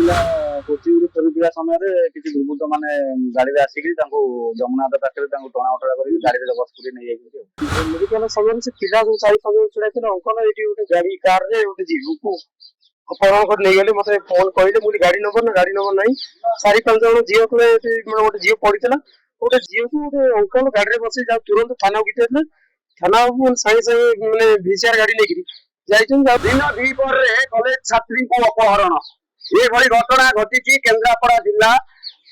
ପିଲା କୋଚିଂରୁ ଫେରୁଥିବା ସମୟରେ କିଛି ଦୁର୍ବୃତ୍ତ ମାନେ ଗାଡିରେ ଆସିକି ତାଙ୍କୁ ଯମୁନା ହାଟ ପାଖରେ ତାଙ୍କୁ ଟଣା ଓଟରା କରିକି ଗାଡିରେ ଜବରଦସ୍ତି ନେଇ ଯାଇଛନ୍ତି। ମେଡିକାଲ ସମୟରେ ସେ ପିଲା ଯୋଉ 4-5 ଜଣ ଛିଡା ଥିଲେ ଅଙ୍କଲ ଏଇଠି ଗୋଟେ ଗାଡି କାରରେ ଗୋଟେ ଝିଅକୁ ଅପହରଣ କରି ନେଇଗଲେ। ମତେ ଫୋନ କହିଲେ, ମୁଁ ଗାଡି ନମ୍ବର ନା ଗାଡି ନମ୍ବର ନାହିଁ। 4-5 ଜଣ ଝିଅ ଥିଲେ, ଗୋଟେ ଝିଅ ପଡିଥିଲା। ଗୋଟେ ଝିଅକୁ ଗୋଟେ ଅଙ୍କଲ ଗାଡିରେ ବସେଇ ଯାଉ ତୁରନ୍ତ ଥାନାକୁ ଘିତିଥିଲେ। ଥାନାକୁ ସାଙ୍ଗେ ସାଙ୍ଗେ ମାନେ ଭିସିଆର ଗାଡି ନେଇକିରି ଯାଇଛନ୍ତି। ଦିନ ଦ୍ୱିପହରରେ କଲେଜ ଛାତ୍ରୀଙ୍କୁ ଅପହରଣ ଏଭଳି ଘଟଣା ଘଟିଛି କେନ୍ଦ୍ରାପଡ଼ା ଜିଲ୍ଲା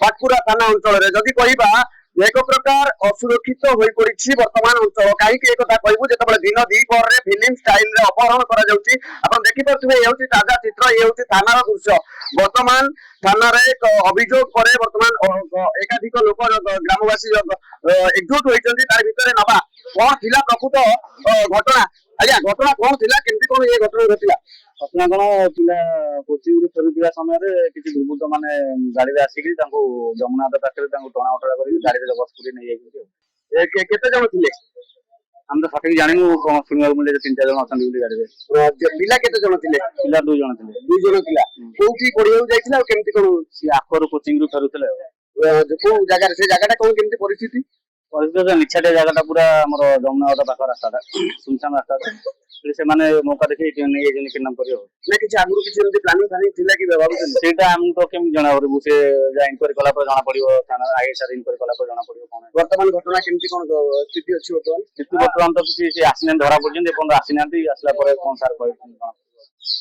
ପାଟକୁରା ଥାନା ଅଞ୍ଚଳରେ। ଯଦି କହିବା ଏକ ପ୍ରକାର ଅସୁରକ୍ଷିତ ହୋଇପଡିଛି ବର୍ତ୍ତମାନ ଅଞ୍ଚଳ। କାହିଁକି ଏ କଥା କହିବୁ, ଯେତେବେଳେ ଦିନ ଦ୍ୱିପହରରେ ଫିଲ୍ମ ଷ୍ଟାଇଲରେ ଅପହରଣ କରାଯାଉଛି। ଆପଣ ଦେଖିପାରୁଥିବେ, ଏ ହେଉଛି ତାଜା ଚିତ୍ର, ଏ ହେଉଛି ଥାନାର ଦୃଶ୍ୟ। ବର୍ତ୍ତମାନ ଥାନାରେ ଅଭିଯୋଗ ପରେ ବର୍ତ୍ତମାନ ଏକାଧିକ ଲୋକ ଗ୍ରାମବାସୀ ଏକଜୁଟ ହୋଇଛନ୍ତି। ତାର ଭିତରେ ନବା କଣ ଥିଲା ପ୍ରକୃତ ଘଟଣା। ଆଜ୍ଞା, ଘଟଣା କଣ ଥିଲା, କେମିତି କଣ ଏ ଘଟଣା ଘଟିଲା? ଘଟଣା କଣ, ପିଲା କୋଚିଂରୁ ଫେରୁଥିବା ସମୟରେ କିଛି ଦୁର୍ବୃତ୍ତ ମାନେ ଗାଡିରେ ଆସିକି ତାଙ୍କୁ ଯମୁନା ହାଟ ପାଖରେ ତାଙ୍କୁ ଟଣା ଓଟରା କରିକି ଗାଡିରେ ଜବରଦସ୍ତି ନେଇ ଯାଇଛନ୍ତି। କେତେ ଜଣ ଥିଲେ? ଆମେ ତ ସଠିକ ଜାଣିନୁ, ଶୁଣିବାକୁ ମିଳିଲେ 3-4 ଜଣ ଅଛନ୍ତି ବୋଲି ଗାଡିରେ। ପିଲା କେତେ ଜଣ ଥିଲେ? ପିଲା 2 ଜଣ ଥିଲେ। 2 ଜଣ ପିଲା କୋଉଠି ପଢିବାକୁ ଯାଇଥିଲେ ଆଉ କେମିତି କଣ? ସିଏ ଆଖରୁ କୋଚିଂରୁ ଫେରୁଥିଲେ। କୋଉ ଜାଗାରେ, ସେ ଜାଗାଟା କଣ କେମିତି ପରିସ୍ଥିତି? ନିଛାଟିଆ ଜାଗାଟା ପୁରା ଆମର ଯମୁନା ହାଟ ପାଖ ରାସ୍ତାଟା, ସୁନସାନ ରାସ୍ତାଟା। ସେମାନେ ମୌକା ଦେଖି ନେଇଯାଇଛନ୍ତି କିଡନାପ କରି। ନା କିଛି ଆଗରୁ କିଛି ଏମିତି ପ୍ଲାନିଂ ଥିଲା କି ଭାବୁଛନ୍ତି? ସେଇଟା ଆମକୁ ତ କେମିତି ଜଣା ପଡିବ, ସେ ଇନକ୍ୱାରି କଲା ପରେ ଜଣା ପଡିବ। ଥାନା ଆଇଏସ୍ଆର ଇନକ୍ୱାରି କଲା ପରେ ଜଣା ପଡିବ କଣ ବର୍ତ୍ତମାନ ଘଟଣା କେମିତି କଣ ସ୍ଥିତି ଅଛି। ବର୍ତ୍ତମାନ ତ କିଛି ଆସିନାହାନ୍ତି, ଧରା ପଡିଛନ୍ତି, ଏପର୍ଯ୍ୟନ୍ତ ଆସିନାହାନ୍ତି। ଆସିଲା ପରେ କଣ ସାର୍ କହିଛନ୍ତି।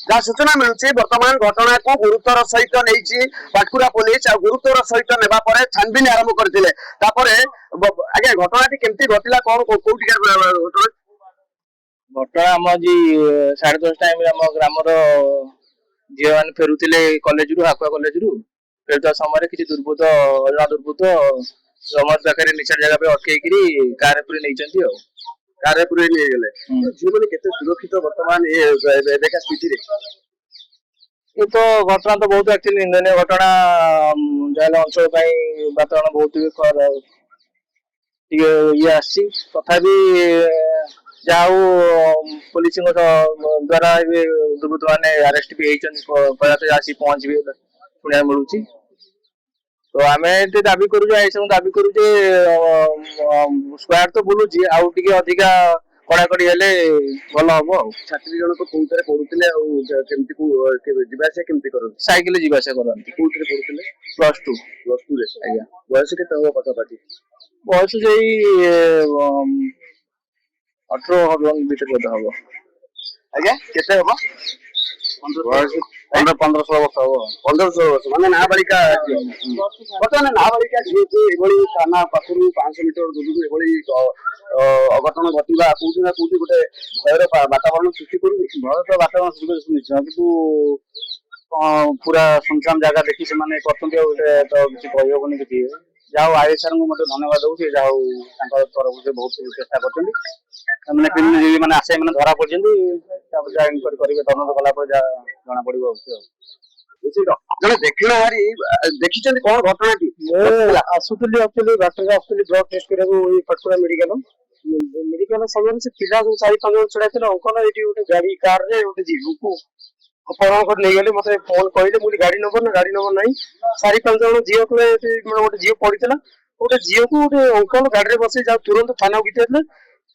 ଯାହା ସୂଚନା ମିଳୁଛି, ବର୍ତ୍ତମାନ ଘଟଣାକୁ ଗୁରୁତ୍ୱର ସହିତ ନେଇଛି ପାଟକୁରା ପୋଲିସ। ଆଉ ଗୁରୁତ୍ୱର ସହିତ ନେବା ପରେ ଛାନଭିନ ଆରମ୍ଭ କରିଥିଲେ। ତାପରେ ଆଜ୍ଞା, ଘଟଣାଟି କେମିତି ଘଟିଲା, କଣ କୋଉଠିକାର ଘଟଣା? ଘଟଣା ଆମ ଆଜି 10:30 ଟାଇମରେ ଆମ ଗ୍ରାମର ଝିଅ ମାନେ ଫେରୁଥିଲେ କଲେଜରୁ, ହାକୁଆ କଲେଜରୁ। ଫେରୁଥିବା ସମୟରେ କିଛି ଅଜଣା ଦୁର୍ବୃତ୍ତ ରମଜ ପାଖରେ ନିଛାଟ ଜାଗା ପାଇଁ ଅଟକେଇକିରି କାରରେ ପୁରେଇ ନେଇଛନ୍ତି। ଆଉ କାରରେ ପୁରେଇ ନେଇଗଲେ। ଝିଅମାନେ କେତେ ସୁରକ୍ଷିତ ବର୍ତ୍ତମାନ ଏବେକା ସ୍ଥିତିରେ? ଏ ତ ଘଟଣା ତ ବହୁତ ଆକ୍ଚୁଆଲି ନିନ୍ଦନୀୟ ଘଟଣା। ଯାହେଲେ ଅଞ୍ଚଳ ପାଇଁ ବାତାବରଣ ବହୁତ ଟିକେ ଇଏ ଆସିଛି। ତଥାପି ଯାହା ହଉ ପୋଲିସଙ୍କ ଦ୍ଵାରା ଏବେ ଦୁର୍ବୃତ୍ତ ମାନେ ଆରେଷ୍ଟ ବି ହେଇଛନ୍ତି, ଆସି ପହଞ୍ଚିବେ ଶୁଣିବାକୁ ମିଳୁଛି। ତ ଆମେ ଏଠି ଦାବି କରୁଛୁ, ଏସବୁ ଦାବି କରୁଛେ ସ୍କ୍ୱାଡ ତ ବୁଲୁଛି, ଆଉ ଟିକେ ଅଧିକା କଡାକଡି ହେଲେ ଭଲ ହବ। ଆଉ ଛାତ୍ରୀ ଜଣକ କୋଉଥିରେ ପଢୁଥିଲେ ଆଉ କେମିତି ଯିବା ଆସିବା କେମିତି କରନ୍ତି? ସାଇକେଲରେ ଯିବା ଆସିବା କରନ୍ତି। କୋଉଥିରେ ପଢୁଥିଲେ? +2। +2ରେ? ଆଜ୍ଞା। ବୟସ କେତେ ହବ ପାଖାପାଖି? ବୟସ ସେଇ 18 ଭିତରେ ବୋଧେ ହବ। ଆଜ୍ଞା, କେତେ ହବ? 15-16 ବର୍ଷ ହବ। 15-16 ବର୍ଷ, ମାନେ ନାବାଳିକା ଝିଅ। ବର୍ତ୍ତମାନ ନାବାଳିକା ଝିଅକୁ ଏଭଳି ଥାନା ପାଖରୁ 500 ମିଟର ଦୂରକୁ ଏଭଳି ଅଘଟଣ ଘଟିବା କୋଉଠି ନା କୋଉଠି ଗୋଟେ ଭୟର ବାତାବରଣ ସୃଷ୍ଟି କରୁନି? ଭୟ ତ ବାତାବରଣ ସୃଷ୍ଟି ନିଶ୍ଚୟ, କିନ୍ତୁ ପୁରା ସୁନସାନ ଜାଗା ଦେଖି ସେମାନେ କରୁଛନ୍ତି। ଆଉ ଗୋଟେ ତ କିଛି କହିହବନି କିଛି। ଯାହା ହଉ ଆଇଏସ୍ଆରଙ୍କୁ ମଧ୍ୟ ଧନ୍ୟବାଦ ଦଉଛି। ଯାହା ହଉ ତାଙ୍କ ତରଫରୁ ସେ ବହୁତ ଚେଷ୍ଟା କରୁଛନ୍ତି। ମାନେ କ୍ରିମିନାଲ ମାନେ ଆସେ ମାନେ ଧରା ପଡିଛନ୍ତି। ତାପରେ ଯାହା ଇନକ୍ୱାରି କରିବେ, ତଦନ୍ତ କଲା ପରେ ଯାହା ଜଣା ପଡିବ। ଜଣେ ଦେଖିଣାହାରୀ ଦେଖିଛନ୍ତି କଣ ଘଟଣାଟି? ମୁଁ ଆସୁଥିଲି ବାଟରେ ଆସୁଥିଲି ବ୍ଲଡ୍ ଟେଷ୍ଟ କରିବାକୁ ଏଇ ପାଟକୁରା ମେଡିକାଲ ସମୟରେ ସେ ପିଲା ଯୋଉ 4-5 ଜଣ ଛିଡା ଥିଲେ ଅଙ୍କଲ ଏଇଠି ଗୋଟେ ଗାଡି କାରରେ ଗୋଟେ ଝିଅକୁ ଅପହରଣ କରି ନେଇଗଲେ। ମତେ ଫୋନ କହିଲେ, ମୁଁ ଗାଡି ନମ୍ବର ନା ଗାଡି ନମ୍ବର ନାହିଁ। 4-5 ଜଣ ଝିଅ ଥିଲେ, ଗୋଟେ ଝିଅ ପଡିଥିଲା। ଗୋଟେ ଝିଅକୁ ଗୋଟେ ଅଙ୍କଲ ଗାଡିରେ ବସେଇ ଯାଉ ତୁରନ୍ତ ଥାନାକୁ ଘିତିଥିଲେ।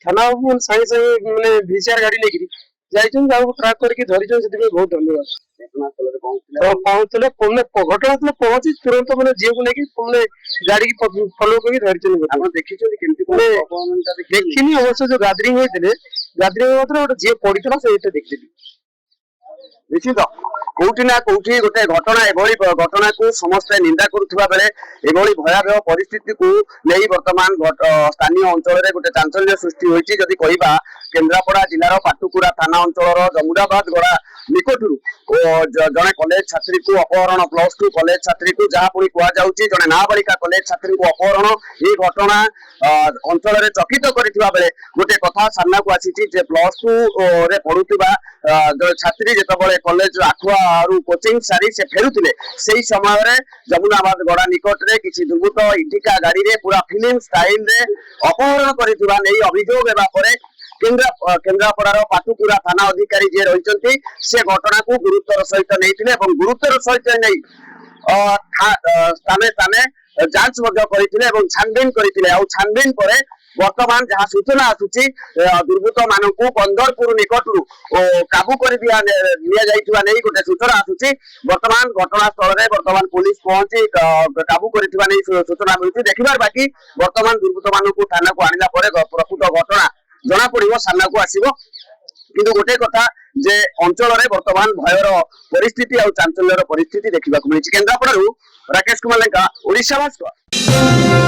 ଥାନାକୁ ସାଙ୍ଗେ ସାଙ୍ଗେ ମାନେ ଭିସିଆର ଗାଡି ନେଇକିରି ଯାଇଛନ୍ତି, ତାକୁ ଟ୍ରାକ୍ କରିକି ଧରିଛନ୍ତି। ସେଥିପାଇଁ ବହୁତ ଧନ୍ୟବାଦ। ଘଟଣାସ୍ଥଳରେ ପହଞ୍ଚି ତୁରନ୍ତ ମାନେ ଝିଅକୁ ନେଇକି ଗାଡିକି ଫଲୋ କରିକି ଧରିଛନ୍ତି। ଆପଣ ଦେଖିଛନ୍ତି କେମିତି ଦେଖିନି ଅବଶ୍ୟ, ଯୋଉ ଗାଦରିଂ ହେଇଥିଲେ, ଗାଦରିଂ ମାତ୍ରେ ଗୋଟେ ଝିଅ ପଡିଥିଲା, ସେଇଟା ଦେଖିଥିଲି। ନିଶ୍ଚିତ କୋଉଠି ନା କୋଉଠି ଗୋଟେ ଘଟଣା, ଏଭଳି ଘଟଣାକୁ ସମସ୍ତେ ନିନ୍ଦା କରୁଥିବା ବେଳେ ଏଭଳି ଭୟାବହ ପରିସ୍ଥିତିକୁ ନେଇ ବର୍ତ୍ତମାନ ସ୍ଥାନୀୟ ଅଞ୍ଚଳରେ ଗୋଟେ ଚାଞ୍ଚଲ୍ୟ ସୃଷ୍ଟି ହୋଇଛି। ଯଦି କହିବା କେନ୍ଦ୍ରାପଡ଼ା ଜିଲ୍ଲାର ପାଟକୁରା ଥାନା ଅଞ୍ଚଳର ଜମୁଦାବାଦ ଗଡା ନିକଟରୁ ଜଣେ କଲେଜ ଛାତ୍ରୀକୁ ଅପହରଣ, +2 କଲେଜ ଛାତ୍ରୀକୁ, ଯାହା ପୁଣି କୁହାଯାଉଛି ଜଣେ ନାବାଳିକା କଲେଜ ଛାତ୍ରୀଙ୍କୁ ଅପହରଣ। ଏହି ଘଟଣା ଅଞ୍ଚଳରେ ଚକିତ କରିଥିବା ବେଳେ ଗୋଟେ କଥା ସାମ୍ନାକୁ ଆସିଛି ଯେ +2 ରେ ପଢୁଥିବା ଛାତ୍ରୀ ଯେତେବେଳେ କଲେଜ ଆଖୁଆରୁ କୋଚିଂ ସାରି ସେ ଫେରୁଥିଲେ, ସେଇ ସମୟରେ ଯମୁନାବାଦ ଗଡା ନିକଟରେ କିଛି ଦୁର୍ବୃତ୍ତ ଇଟିକା ଗାଡିରେ ପୁରା ଫିଲ୍ମ ଷ୍ଟାଇଲରେ ଅପହରଣ କରିଥିବା ନେଇ ଅଭିଯୋଗ ହେବା ପରେ କେନ୍ଦ୍ରାପଡ଼ାର ପାଟକୁରା ଥାନା ଅଧିକାରୀ ଯିଏ ରହିଛନ୍ତି, ସେ ଘଟଣାକୁ ଗୁରୁତ୍ୱର ସହିତ ନେଇଥିଲେ ଏବଂ ଗୁରୁତ୍ୱର ସହିତ ନେଇ ସ୍ଥାନେ ସ୍ଥାନେ ଯାଞ୍ଚ ମଧ୍ୟ କରିଥିଲେ ଏବଂ ଛାନଭିନ କରିଥିଲେ। ଆଉ ଛାନଭିନ ପରେ ବର୍ତ୍ତମାନ ଯାହା ସୂଚନା ଆସୁଛି ଦୁର୍ବୃତ୍ତ ମାନଙ୍କୁ ପନ୍ଦରପୁର ନିକଟରୁ କାବୁ କରି ନିଆଯାଇଥିବା ନେଇ ଗୋଟେ ସୂଚନା ଆସୁଛି। ବର୍ତ୍ତମାନ ଘଟଣାସ୍ଥଳରେ ବର୍ତ୍ତମାନ ପୁଲିସ ପହଞ୍ଚି କାବୁ କରିଥିବା ନେଇ ସୂଚନା ମିଳୁଛି। ଦେଖିବାର ବାକି ବର୍ତ୍ତମାନ ଦୁର୍ବୃତ୍ତ ମାନଙ୍କୁ ଥାନାକୁ ଆଣିଲା ପରେ ପ୍ରକୃତ ଘଟଣା ଜଣା ପଡିବ, ସାମ୍ନାକୁ ଆସିବ। କିନ୍ତୁ ଗୋଟେ କଥା ଯେ ଅଞ୍ଚଳରେ ବର୍ତ୍ତମାନ ଭୟର ପରିସ୍ଥିତି ଆଉ ଚାଞ୍ଚଲ୍ୟର ପରିସ୍ଥିତି ଦେଖିବାକୁ ମିଳିଛି। କେନ୍ଦ୍ରାପଡ଼ାରୁ ରାକେଶ କୁମାର ଲେଙ୍କା, ଓଡ଼ିଶା ଭାସ୍କର।